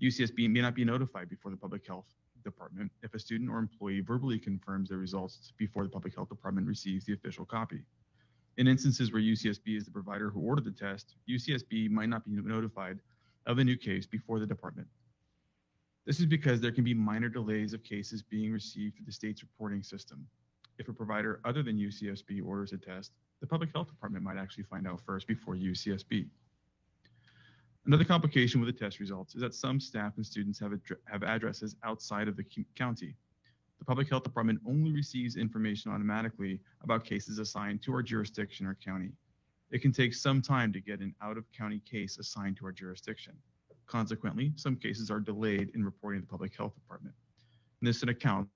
UCSB may not be notified before the Public Health Department if a student or employee verbally confirms their results before the Public Health Department receives the official copy. In instances where UCSB is the provider who ordered the test, UCSB might not be notified of a new case before the department. This is because there can be minor delays of cases being received through the state's reporting system. If a provider other than UCSB orders a test, the Public Health Department might actually find out first before UCSB. Another complication with the test results is that some staff and students have addresses outside of the county. The Public Health Department only receives information automatically about cases assigned to our jurisdiction or county. It can take some time to get an out-of-county case assigned to our jurisdiction. Consequently, some cases are delayed in reporting to the Public Health Department. And this is an account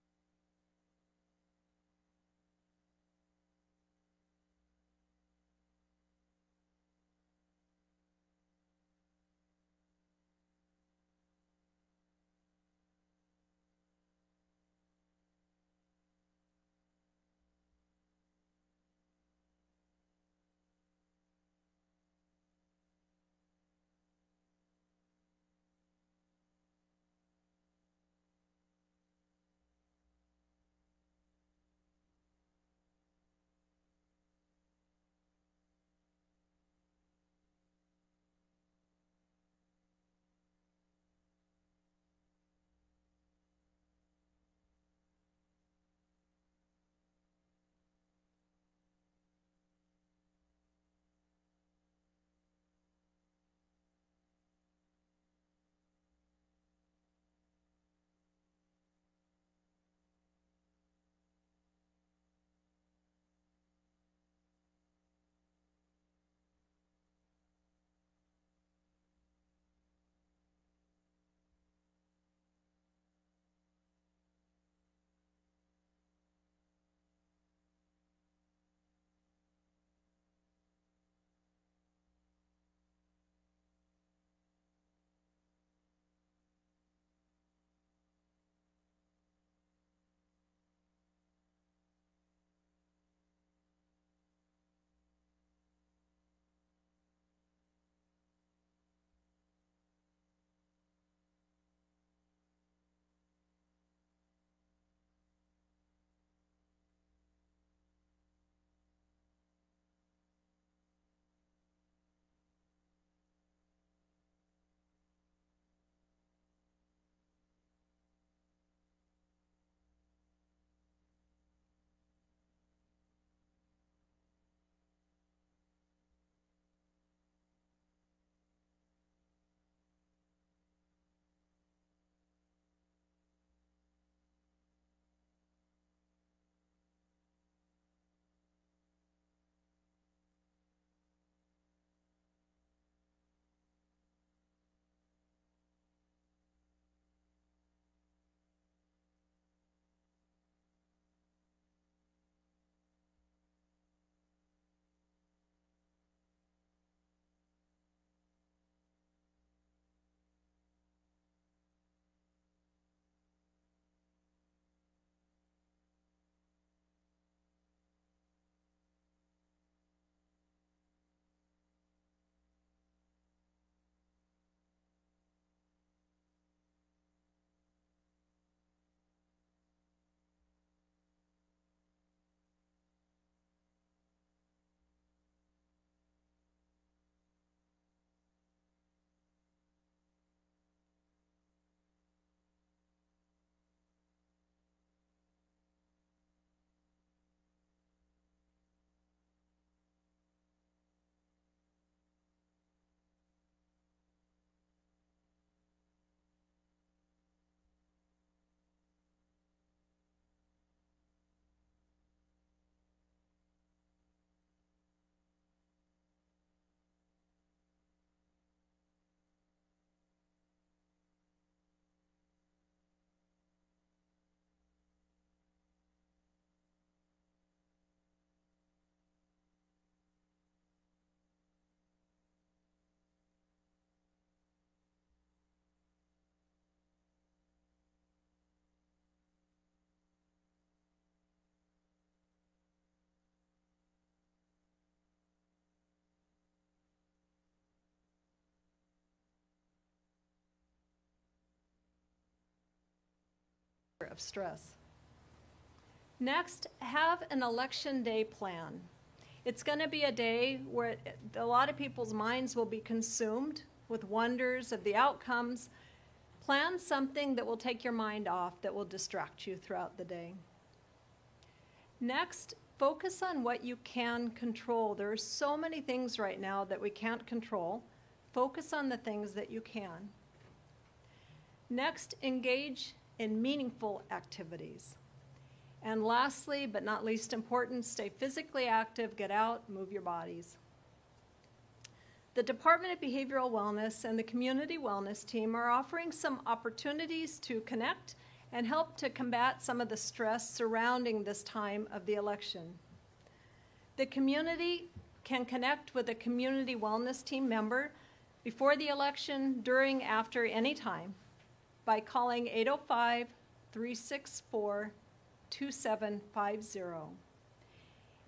of stress. Next, have an election day plan. It's going to be a day where a lot of people's minds will be consumed with wonders of the outcomes. Plan something that will take your mind off, that will distract you throughout the day. Next, focus on what you can control. There are so many things right now that we can't control. Focus on the things that you can. Next, engage in meaningful activities. And lastly, but not least important, stay physically active, get out, move your bodies. The Department of Behavioral Wellness and the Community Wellness Team are offering some opportunities to connect and help to combat some of the stress surrounding this time of the election. The community can connect with a Community Wellness Team member before the election, during, after, any time by calling 805-364-2750.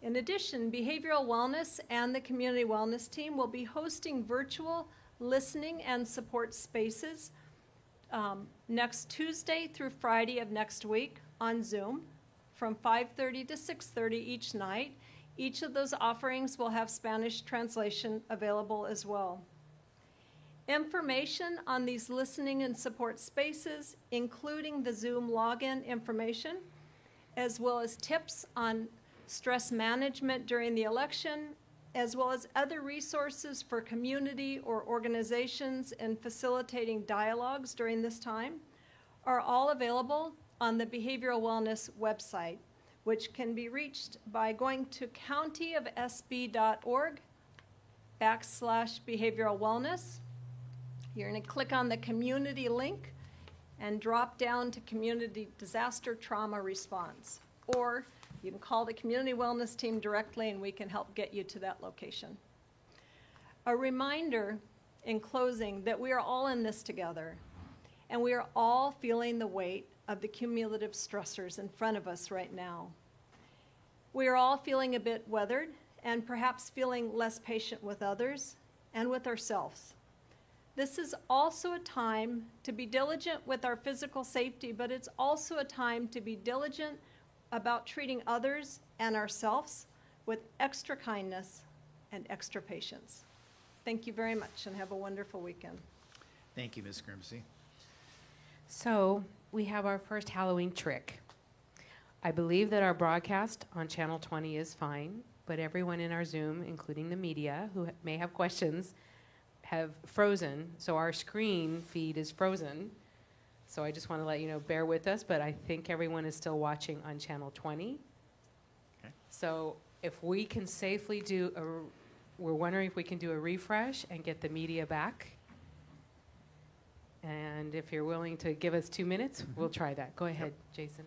In addition, Behavioral Wellness and the Community Wellness Team will be hosting virtual listening and support spaces next Tuesday through Friday of next week on Zoom from 5:30 to 6:30 each night. Each of those offerings will have Spanish translation available as well. Information on these listening and support spaces, including the Zoom login information, as well as tips on stress management during the election, as well as other resources for community or organizations in facilitating dialogues during this time, are all available on the Behavioral Wellness website, which can be reached by going to countyofsb.org/behavioral wellness. You're going to click on the community link and drop down to Community Disaster Trauma Response. Or you can call the Community Wellness Team directly and we can help get you to that location. A reminder in closing that we are all in this together and we are all feeling the weight of the cumulative stressors in front of us right now. We are all feeling a bit weathered and perhaps feeling less patient with others and with ourselves. This is also a time to be diligent with our physical safety, but it's also a time to be diligent about treating others and ourselves with extra kindness and extra patience. Thank you very much and have a wonderful weekend. Thank you, Ms. Grimsey. So we have our first Halloween trick. I believe that our broadcast on Channel 20 is fine, but everyone in our Zoom, including the media who may have questions, have frozen. So our screen feed is frozen. So I just want to let you know, bear with us, but I think everyone is still watching on Channel 20. Okay. So if we can safely we're wondering if we can do a refresh and get the media back. And if you're willing to give us 2 minutes, we'll try that. Go ahead, Jason.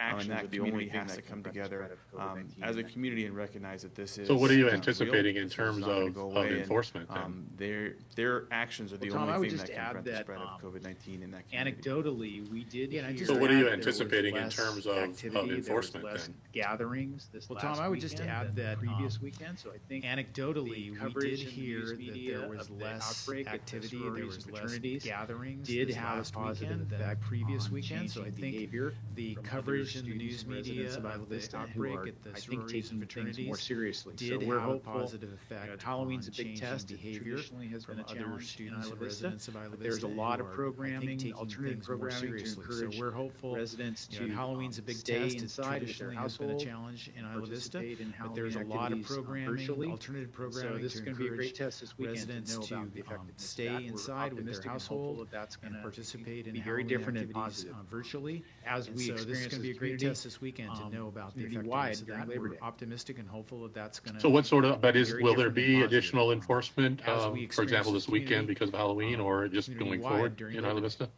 and actions are that the only community thing has to that come can prevent the together spread of COVID-19 as a in that community and recognize that this is. So what are you real. anticipating in This is terms not gonna of go away, and, enforcement then? Their actions are the Well, Tom, I only would thing just that can add prevent the that, spread of COVID-19 in that community. Anecdotally, we did Yeah, and I hear just- So what are you that there was anticipating in less terms of activity, there was enforcement less then? gatherings this Well, last Tom, I would just weekend add than the that, previous weekend, so I think anecdotally, the we coverage did in the hear news that media there was of the less outbreak at the activity, there sororities was and less fraternities gatherings did this have a last positive weekend than the effect previous on weekend. So I changing think behavior the from coverage other in the news students and media residents of of Isla the Vista who outbreak are, at the I think, sororities and taking things more fraternities seriously. did So we're have a hopeful. positive effect Halloween's a on big changing test. It behavior traditionally has been from a other challenge in students Isla and Vista. residents of Isla But Vista. there's a lot who of are, I programming, think, taking alternative things more programming to seriously. So encourage we're hopeful. residents You know, to Halloween's a big stay test. It inside with their traditionally has been a household, challenge in Isla Vista, participate in but there's a Halloween lot of activities, programming, virtually. alternative So programming this to is going to be a great encourage test this weekend residents to know to about the effectiveness of stay that. We're inside with their optimistic and hopeful household that that's going and to participate in be very Halloween different and activities positive. virtually. As And we so this is experience going to be a as great community, test this weekend to know about the community-wide effectiveness of during that. Labor We're Day. optimistic and hopeful that that's going to. So what sort of, but very will there different and be positive. additional enforcement, As we for example, experience this weekend community, because of Halloween or just going community-wide forward during in Labor Isla Day? Vista?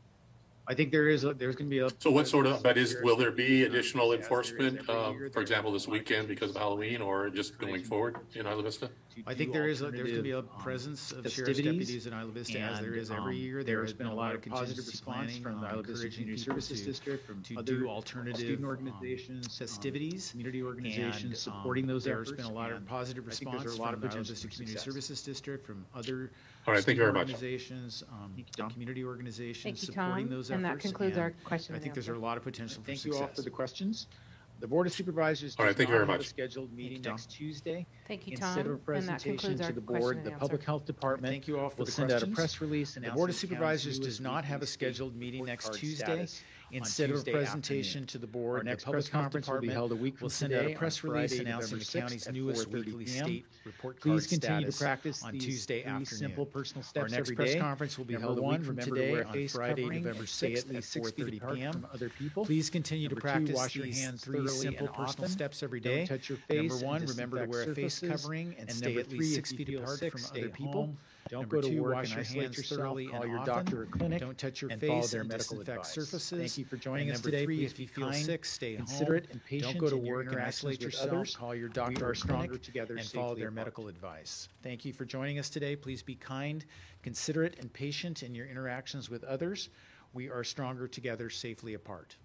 I think there's going to be a. So what sort of, but will there be as additional there is enforcement, every year, for example, this there are weekend because of Halloween or just going forward in Isla Vista? I think there's going to be a presence of sheriff's deputies in Isla Vista as there is every year. There has been a lot of positive contingency response planning from the Isla Vista encouraging Community people Services District, from to other do alternative student organizations, festivities, community organizations and, supporting those there's efforts. been a lot of and positive I think response there's a lot from of the Isla potential Vista for Community success. Services District, from other All right, thank you very much. organizations, Thank you, Tom. community organizations Thank you, supporting Tom. those And efforts. that concludes our question I and think there's a answer. lot of potential for Thank success. you all for the questions. The Board of Supervisors All right, does thank you not very have a much. scheduled meeting Tom. next Tuesday. Thank you, Instead of a Tom. And that presentation concludes to our the question board, and the answer. Public Health Department Thank you all for will the send out a questions. press release The announcing Board of the Supervisors county's does not have a newest scheduled meeting report next card Tuesday. status on Instead of a Tuesday presentation afternoon. to the Our board, the next Public press Health conference will be Department held a week will from send today out a press on release Friday, announcing November the county's 6th at newest 4:30 weekly p.m. state report card Please continue to status practice on these Tuesday 3 afternoon. simple personal Our steps next every press day. conference will be Number held a one, week from remember to today wear on face Friday, covering November and stay 6th at at least 6 feet 4:30 apart p.m. from other people. Please continue to Number two, practice wash your these hands 3 thoroughly simple and personal often. steps every Don't day. touch your face Number and 1, remember to disinfect wear a face surfaces. covering and And stay number at 3, least if 6 you feet feel apart sick, from stay other at people. home. Don't Number go to 2, work wash and your isolate hands yourself. thoroughly Call and your often. doctor or clinic. Don't touch your and follow face their and medical disinfect advice. surfaces. Thank you for joining And us number today. 3, Please if you be feel kind, sick, stay home. considerate, and patient Don't go to in your work and interactions isolate with yourself. others. Call your We doctor are or stronger clinic together and follow safely their apart. medical advice. Thank you for joining us today. Please be kind, considerate, and patient in your interactions with others. We are stronger together, safely apart.